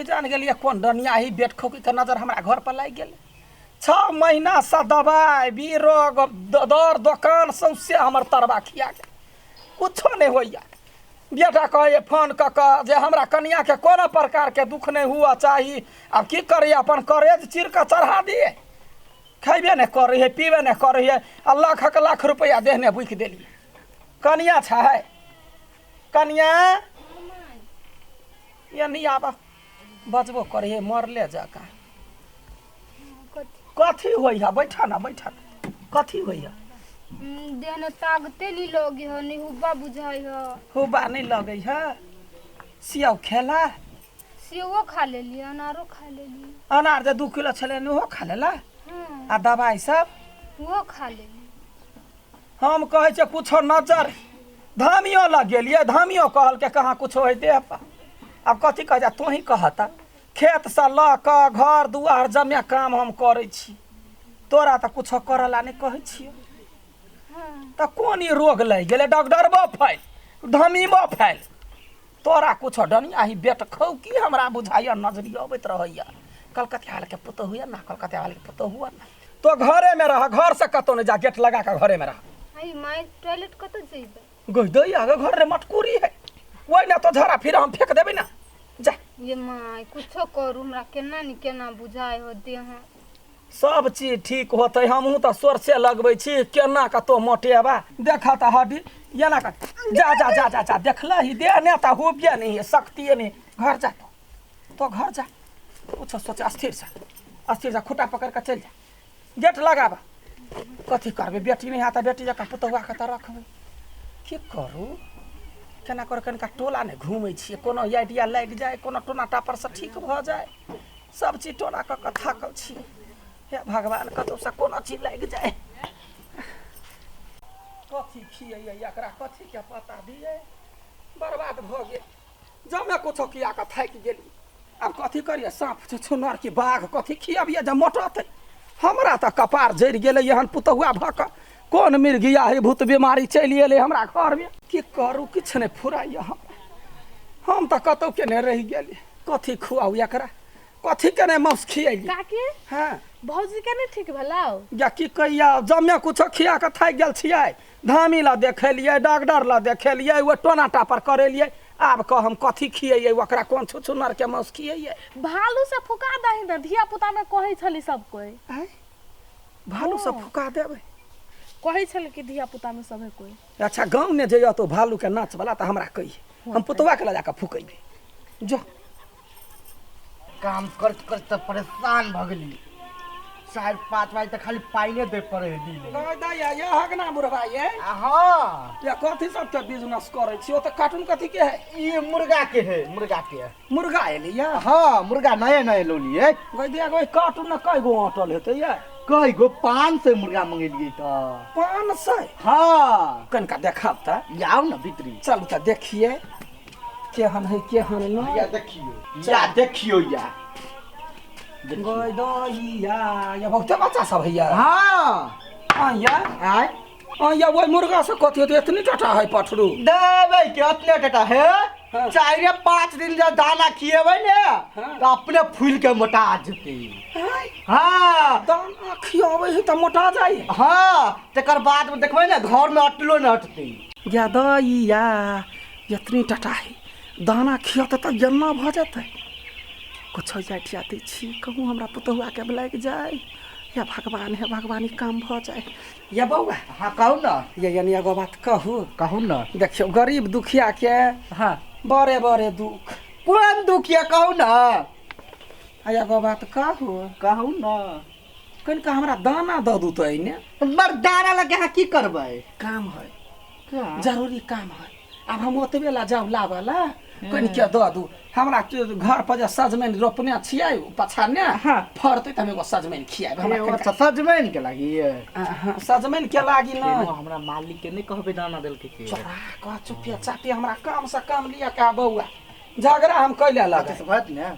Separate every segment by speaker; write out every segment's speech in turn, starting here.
Speaker 1: जान गेलिए कौन डनिया ही बेट खौकी के नजर हमरा घर पर लाग गेल 6 महीना से दवाई बीरो दर दुकान सौसे हमर तरबा खिया के कुछो नहीं होइया बेटा कहे फोन क जे हमरा कन्या के कोनो प्रकार के दुख नहीं हुआ चाहिए अब की करिए अपन करेज चीर के चढ़ा दिए खैबे नहीं कर रही है पीबे नहीं कर रही है लाख लाख रुपया देहने बुख दिलिए कन्या है कन्या ये नहीं आब बचबो करे है मरले जाका कथी होइया बैठा ना कथी होइया
Speaker 2: देने ताकते नहीं लगे हो नहीं हुब्बा बुझाई हो
Speaker 1: हुब्बा नहीं लगे है सियाव खेला
Speaker 2: सेवो खा ले लिया अनारो खा ले लिया
Speaker 1: अनार जे 2 किलो छले न हो खा लेला आ दवाई सब
Speaker 2: वो खा ले
Speaker 1: हम कहे छे कुछो नजर धामियो लग गेलिए धामियो कहल के कहाँ कुछो है देह पर अब कथी कह जा तू ही कहता खेत से ल क घर दुआर जमे काम हम करे छी तोरा त कुछो करला नहीं कहे छी त कोन ई रोग लग गेले डॉक्टरबो फैल धमीबो फैल तोरा कुछो डनिया ही बेट खौ की हमरा बुझाइया नजरी अबैत रहैया कलकतिया वाले के पुतो हुआ ना कलकतिया वाले के पुतो हुआ ना तो घरे में रह घर से कतो नहीं जा गेट लगा के घरे में रह
Speaker 2: आई माय टॉयलेट कतो जइबे
Speaker 1: गई दई आगे घर रे मटकुरी है वही ना तो झरा फिर हम फेंक देबे ना जा
Speaker 2: ये माय कुछो करू हमरा केना नि केना बुझाय हो देह
Speaker 1: सब चीज ठीक होते हमहू तो सोर से लगबै छी केना कतो मोटेबा देखा त हड्डी येना का जा जा जा जा जा देखला ही दे ने त होबिया नहीं है शक्ति नहीं घर जा तो घर जा कुछ सोच अस्थिर से खुटा पकड़ के चल जा गेट लगाबा कथी करबे बेटी नहीं आता बेटी जका पुतहुआ के त रखबै की करू केना कर कनका टोला ने घूमै छियै कोनो आइडिया लाग जाए कोनो टोना टापर से ठीक भ जाए सब चीज टोला क थाकल छी हे भगवान कतौ से कोनो चीज लाग जाए कथी खियै एकरा कथी के पता दिए बर्बाद भ गेल जमे कुछो किया के थाक गेली अब कथी करिए सांप छुनर की बाघ कथी खियाबिए जे मोटतै हमरा त कपार जरि गेलै एहन पुतहुआ भक कौन मिर्गिया है भूत बीमारी चलि एलै हमरा घर में की करू किछ नहीं फुराइए हम त कतौ के नहीं रह गेली कथी खुआऊ एकरा कथी के नहीं मौस खियैली
Speaker 3: काकी
Speaker 1: हां
Speaker 3: भौजी के नहीं ठीक भलाओ
Speaker 1: या की कहिया जमे कुछो खिया के थाक गेल छियै धामी ला देखेलिए डॉक्टर ला देखेलिए वो टोना टापर करेलिए आब कह हम कथी खियैये ओकरा कोन छुछुनर के मौस खियैये
Speaker 3: भालू से फुका दही न धिया पुता में कहै छली सब कोई
Speaker 1: भालू से फुका देबै
Speaker 3: कहै छल कि धिया पुता में सबे कोई
Speaker 1: अच्छा गांव ने जइयो तो भालू के नाच वाला त हमरा कही हम पुतवा के ला जाके फुकैबे जो
Speaker 4: काम करत परेशान भ गेली 4-5 बजे तक खाली पाइने दे पड़े है दिल
Speaker 1: गय दैया ये हगना बुढ़वा ये
Speaker 4: हां
Speaker 1: ये कथी सब के बिजनेस करे छी ओ त कार्टून कथी के है
Speaker 4: ये मुर्गा के है
Speaker 1: मुर्गा एलिया
Speaker 4: हां मुर्गा नए लो लिए
Speaker 1: गय दिया गय कार्टून न कई गो अटल हेतै ये
Speaker 4: कई गो 500 मुर्गा मंगेलिए त
Speaker 1: 500
Speaker 4: हां
Speaker 1: कनका देखाब त
Speaker 4: जाओ ना भीतरी
Speaker 1: चल त देखिए केहन है केहन न
Speaker 4: या देखियो या
Speaker 1: गय दैया ये बहुत बच्चा सब है यार
Speaker 4: हां
Speaker 1: या
Speaker 4: आय
Speaker 1: या वो मुर्गा से कथी होते इतनी टटा है पठरू
Speaker 4: देबै के अतने टटा है 4-5 दिन जा दाना खिएबै ने तो अपने फूल के मोटा जेतै हां
Speaker 1: दाना खियाबै है त मोटा जाई
Speaker 4: हां तकर बाद में देखबै ने घर में अटलो न हटतै
Speaker 1: या दैया इतनी टटा है दाना खियात त जन्ना भ जतै कुछ जाठिया दै छी कहूँ हमरा पुतहुआ के लाग जाए या भगवान है भगवानी काम भ जाए या बौआ
Speaker 4: हां कहू ना
Speaker 1: ये यानी एगो बात कहू
Speaker 4: ना
Speaker 1: देखियो गरीब दुखिया के
Speaker 4: हां
Speaker 1: बड़े दुख
Speaker 4: कोन दुखिया कहू ना
Speaker 1: एगो बात कहू
Speaker 4: ना
Speaker 1: कनिका हमरा दाना द दू तो ने
Speaker 4: बर दाना लगे हां की करबै
Speaker 1: काम है जरूरी काम है अब हम ओतबे ला जाऊ लावला कनि के द दू हमरा घर पर जे सजमैन रोपने छियै पछा ने फरतै त हम एगो सजमैन खियाब हमरा
Speaker 4: सजमैन के लागि
Speaker 1: सजमैन के लागि न
Speaker 4: हमरा मालिक के नहीं कहबे दाना देल के
Speaker 1: चोरा कह चुपिया चापी हमरा काम से काम लिया का बौआ झगड़ा हम कैले लगे
Speaker 4: से बात ने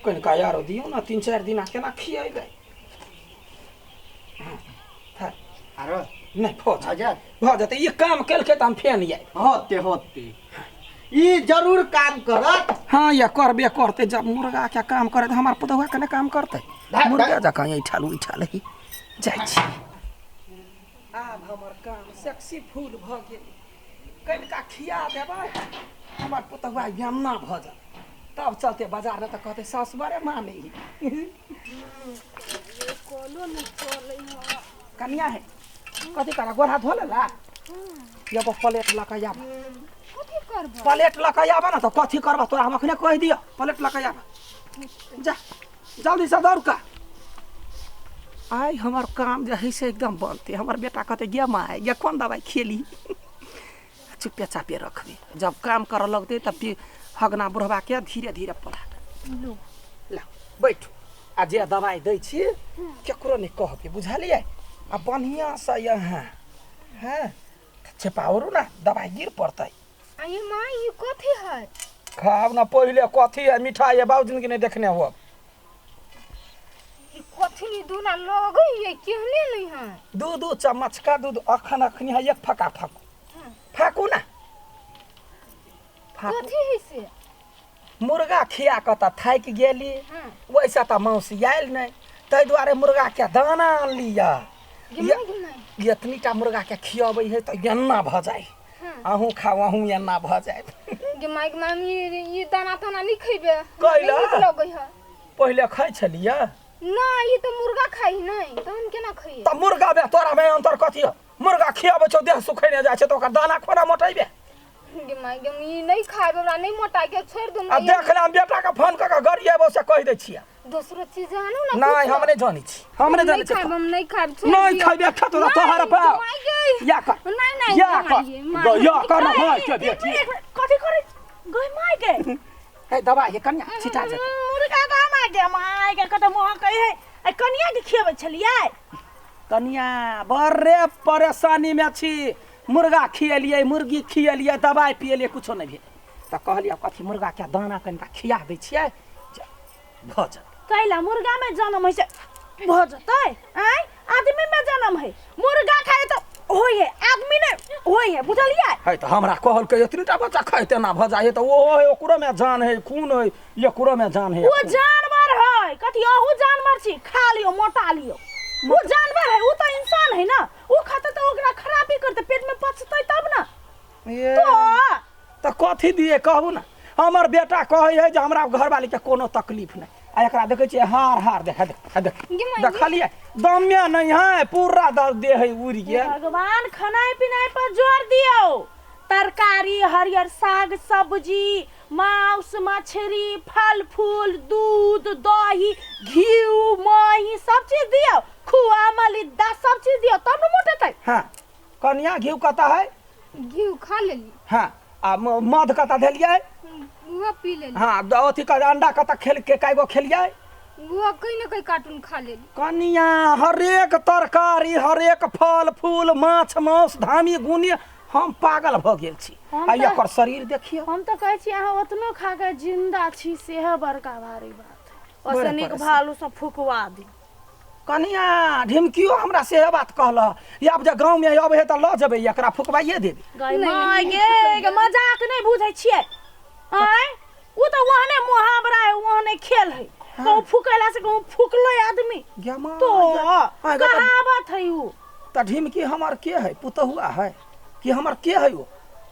Speaker 1: कनि का यारो दियो ना 3-4 दिन केना खियैबै
Speaker 4: आरो
Speaker 1: नहीं फौज
Speaker 4: आजा
Speaker 1: भ जते ये काम केल के त हम फेन आइ
Speaker 4: होते ई जरूर काम करत।
Speaker 1: हाँ ये करबे करते जब मुर्गा के काम करे तो हमार पुतहुआ कने काम करते मुर्गा जकाँ उठाल ही जाइ छी। आब हमर काम सक्सेसफुल भ गेल कनिका खिया देबै हमर पुतहुआ यम्मा भ जात तब चलते बाजार में तो कहते सास बड़े माने कन्या है कथी करा गोरा धो लेला एगो प्लेट लक आब
Speaker 2: कथी करबो
Speaker 1: प्लेट लक आब ना तो कथी करबा तोरा हम अखने कह दियो प्लेट लक आब जा जल्दी से दौड़ का आई हमार काम जे है से एकदम बनते हमर बेटा कहते गे माँ ये कौन दवाई खेली चुपे चापे रखबे जब काम कर लगते तब हगना बुढ़वा के धीरे धीरे पढ़ा ला बैठू आ जे दवाई दै छी केकरो नहीं कहबे बुझलिए आ बढ़िया से यहाँ हाँ छिपावरू ना दवाई गिर पड़ते
Speaker 2: अये माँ ये कथी है
Speaker 1: खाव ना पहले कथी है मिठाई है बाबूजी के नहीं देखने हो
Speaker 2: ये कथी नहीं दूना लगे ये केहने नहीं है
Speaker 1: दूध चम्मच का दूध अखन अखनी है एक फका फाकू फाकू ना
Speaker 2: कथी है से
Speaker 1: मुर्गा खिया के त थाक गेली
Speaker 2: हाँ
Speaker 1: वैसा त मौसी आयल नहीं ताहि दुआरे मुर्गा के दाना आन लिया
Speaker 2: गिमाई
Speaker 1: इतनीटा मुर्गा के खियाबै है तो एन्ना भ जाए अहूँ खाओ अहूँ एन्ना भ जाए
Speaker 2: गिमाई ये दाना ताना नहीं खइबे
Speaker 1: कैला?
Speaker 2: नहीं लगे है
Speaker 1: पहले खाइ छलिया
Speaker 2: ना ये तो मुर्गा खाई नहीं तो हम केना खाइए
Speaker 1: त मुर्गा में तोरा में अंतर कथी है मुर्गा खियाबै छौ देह सुखैने जाइ छै त ओकर दाना खोरा मोटैबे
Speaker 2: गिमाई ये नहीं खाइबे हमरा नहीं मोटा के छोड़ दूं
Speaker 1: अब देख ले हम बेटा के फोन क के गरिएबो से कह दै छियै
Speaker 2: दूसरो चीज जानू ना
Speaker 1: नहीं हम नहीं जानी छी हम नहीं जानी छी
Speaker 2: हम नहीं खाइब
Speaker 1: नहीं खाइबे खा तोरा तोहर पे या कर
Speaker 2: नहीं नहीं
Speaker 1: या कर या कर ना भाई के बेटी
Speaker 3: कथी करे गई माय के
Speaker 1: है दवाई है कन्या छिटा जेतै
Speaker 3: मुर्गा का माय के कत मोह कहे है आ कनिया के खियाबै छलियै
Speaker 1: कन्या बड़े परेशानी में छी मुर्गा खिएलिए मुर्गी खिएलिए दवाई पिएलिए कुछो नहीं भेल त कहलिए कथी मुर्गा के दाना कनिका खिया दै छियै भ जात
Speaker 3: कैला मुर्गा में जन्म है से भ जतै आय आदमी में जन्म है मुर्गा खाए तो होय है आदमी ने होय है बुझलियै
Speaker 1: है त हमरा कहल के इतनीटा बच्चा खाइते ना भ जाए त वो है ओकरो में जान है खून है एकरो में जान है
Speaker 3: वो जानवर है कथी अहू जानवर छी खा लियो मोटा लियो वो जानवर है वो तो इंसान है ना वो खाता तो ओकरा खराबी करते पेट में पचतै तब ना
Speaker 1: ये
Speaker 3: तो
Speaker 1: त कथी दिए कहू ना हमर बेटा कहे है जे हमरा घरवाली के कोनो तकलीफ नहीं आ एकरा देखे छियै हार हार देख देखलिए दमे नहीं है पूरा दे है उड़ गया
Speaker 3: भगवान खानाए पिनाए पर जोर दियो तरकारी हरियर साग सब्जी मांस मछली फल फूल दूध दही घी मही सब चीज दियो खुआ मलिदा सब चीज दियो तब न मोटेतै
Speaker 1: हाँ कन्या घी कता है
Speaker 2: घी खा लेली
Speaker 1: हाँ आ मध कता देलिए
Speaker 2: वो पी लेली
Speaker 1: हाँ अथी का अंडा कता खेल के कागो खेलिए
Speaker 2: वो कहीं ना कहीं कार्टून खा लेली
Speaker 1: कन्या हरेक तरकारी हरेक फल फूल माछ मांस धामी गुनी हम पागल भ गेल छी
Speaker 3: हम
Speaker 1: आ
Speaker 3: तो-
Speaker 1: एकर शरीर देखियो
Speaker 3: हम तो कहै छी अहाँ ओतनो खा के जिंदा छी सेह बड़का भारी बात है
Speaker 1: बड़े
Speaker 3: ओसे नीक
Speaker 1: परेशान।
Speaker 3: भालू सब फुकवा दी
Speaker 1: कन्या ढिमकियो हमरा से बात कहल आब जे गाँव में अब है त ल जेबै एकरा फुकबाइए देबै
Speaker 3: गई माय गे मजाक नहीं बुझै छियै आय उ तो वहने मुहावरा है वहने खेल है कहूं फुकैला से कहूं फुकलो आदमी
Speaker 1: गेमा
Speaker 3: तो कहावत है उ
Speaker 1: त ढिमकी हमर के है पुतहुआ है कि हमर के है वो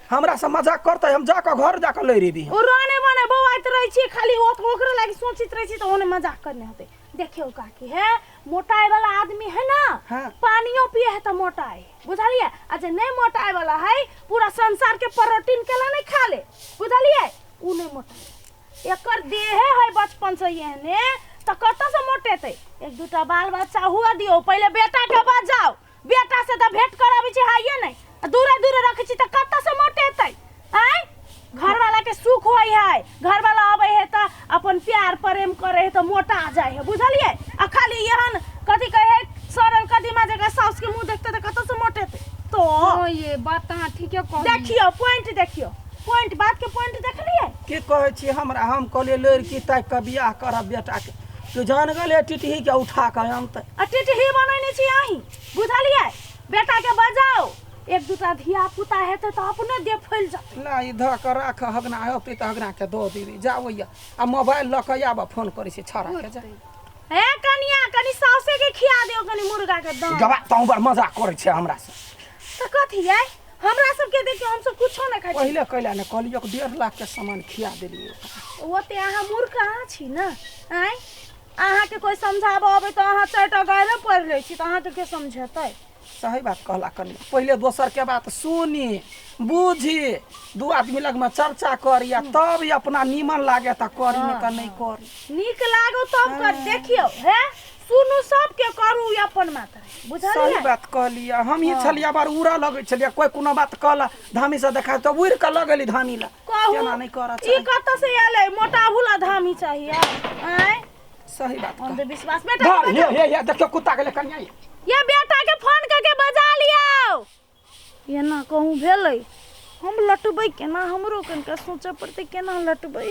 Speaker 1: हमरा से मजाक करते हम जाकर घर जाकर ले रेबी
Speaker 3: उ रोने बने बौआइत रहै छी खाली ओकरे लागि सोचित रहै छी तो ओने मजाक करने होते देखियो काकी है मोटाई वाला आदमी है ना
Speaker 1: हाँ।
Speaker 3: पानियो पिए है तो मोटाई बुझलिए आ जे नहीं मोटाई वाला है पूरा संसार के प्रोटीन केला नहीं खा ले बुझलिए उ नहीं मोटाई एकर देह है बचपन से एहने तो कत से मोटेते एक दूटा बाल बच्चा हुआ दियो पहले बेटा के बजाओ बेटा से तो भेंट कराबी छी हाइए नहीं दूरे दूरे रखे छी तो कत से मोटेते आय घर वाला के सुख होई है घर वाला आवे है तो अपन प्यार प्रेम करे है तो मोटा जाए है बुझलिए आ खाली यहन कथी कहे सरल कदीमा जगह सास के मुंह देखते तो कत से मोटेते तो
Speaker 2: ओ ये बात अहाँ ठीके कहली
Speaker 3: देखियो पॉइंट बात के पॉइंट देखलिए
Speaker 1: की कहे छी हमरा हम कहलिए लड़की तक के बियाह करब बेटा के तू जान गेले टिटही के उठा के आनते
Speaker 3: अटिटही बनैने छी आही बुझलिए बेटा के बजाओ एक दूटा धिया पुता हेतै तो अपने दे फैल जाते।
Speaker 1: ला ई ध के राख हगना होतै त हगना के दो दीदी जाओ या आ मोबाइल ल के आबा फोन करै छै छाड़ा के जा
Speaker 3: हे कनिया कनी सासे के खिया दियो कनी मुर्गा के दम।
Speaker 1: गबा तौ बड़ मजाक करै छै हमरा से
Speaker 3: त कथी है हमरा सब के देखियो हम सब कुछो नै खाइ छी।
Speaker 1: पहिले कैला ने कहलियो कि 1.5 लाख के सामान खिया देलिए
Speaker 3: ओते अहाँ मूर्ख कहाँ छी न आय अहाँ के कोई समझाबो अबे तो अहाँ चारटा गायरे पढ़ लै छी त अहाँ के समझेतै।
Speaker 1: सही बात कहला कनी पहिले दोसर के बात सुनी बुझी दू आदमी लग में चर्चा करिया तब ही अपना नीमन लागे त करी नहीं त नहीं करी
Speaker 3: नीक लागो तब कर देखियो हे सुनु सब के करू अपन माता
Speaker 1: सही
Speaker 3: बुझलियै।
Speaker 1: बात कहलिया हम ही छलिया बार उड़ा लगै छलिया कोई कोनो बात कहला धामी से देखा तो उड़ के लगली धामी ला
Speaker 3: कहू
Speaker 1: केना नहीं कर
Speaker 3: ई कत से आले मोटा भुला धामी चाहिए आय
Speaker 1: सही बात
Speaker 3: हम
Speaker 1: कह
Speaker 3: तो विश्वास बेटा
Speaker 1: धर ये देखो कुत्ता के ले कन्या
Speaker 3: ये बेटा के फोन करके बजा लियो। ये ना कहूं भेलै हम लटबै केना हमरो कनका सोचे पड़तै केना लटबै।